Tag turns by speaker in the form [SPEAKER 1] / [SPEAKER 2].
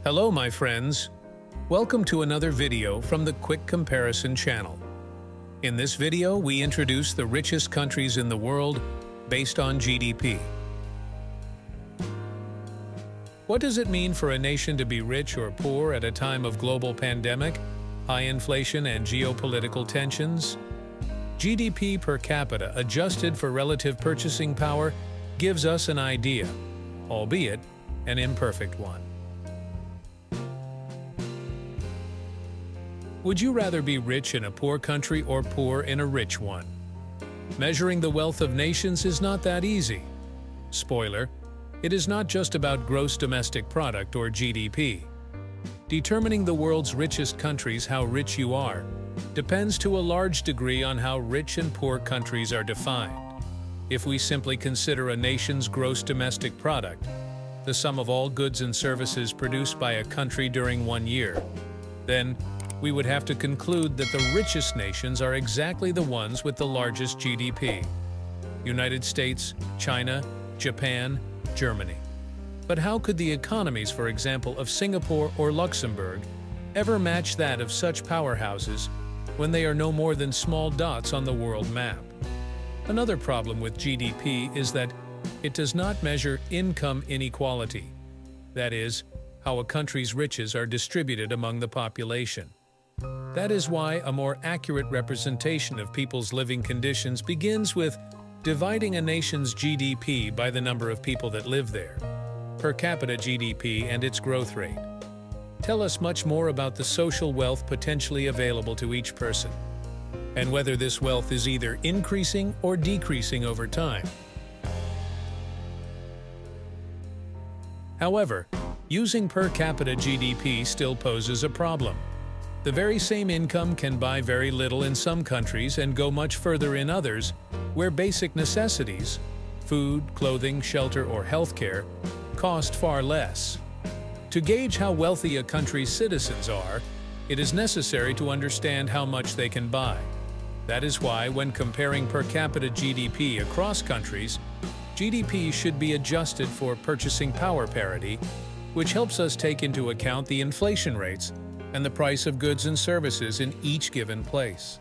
[SPEAKER 1] Hello, my friends. Welcome to another video from the Quick Comparison channel. In this video, we introduce the richest countries in the world based on GDP. What does it mean for a nation to be rich or poor at a time of global pandemic, high inflation, and geopolitical tensions? GDP per capita adjusted for relative purchasing power gives us an idea, albeit an imperfect one. Would you rather be rich in a poor country or poor in a rich one? Measuring the wealth of nations is not that easy. Spoiler, it is not just about gross domestic product or GDP. Determining the world's richest countries, how rich you are, depends to a large degree on how rich and poor countries are defined. If we simply consider a nation's gross domestic product, the sum of all goods and services produced by a country during 1 year, then we would have to conclude that the richest nations are exactly the ones with the largest GDP: United States, China, Japan, Germany. But how could the economies, for example, of Singapore or Luxembourg ever match that of such powerhouses when they are no more than small dots on the world map? Another problem with GDP is that it does not measure income inequality, that is, how a country's riches are distributed among the population. That is why a more accurate representation of people's living conditions begins with dividing a nation's GDP by the number of people that live there. Per capita GDP and its growth rate tell us much more about the social wealth potentially available to each person, and whether this wealth is either increasing or decreasing over time. However, using per capita GDP still poses a problem. The very same income can buy very little in some countries and go much further in others, where basic necessities, food, clothing, shelter, or healthcare, cost far less. To gauge how wealthy a country's citizens are, it is necessary to understand how much they can buy. That is why, when comparing per capita GDP across countries, GDP should be adjusted for purchasing power parity, which helps us take into account the inflation rates and the price of goods and services in each given place.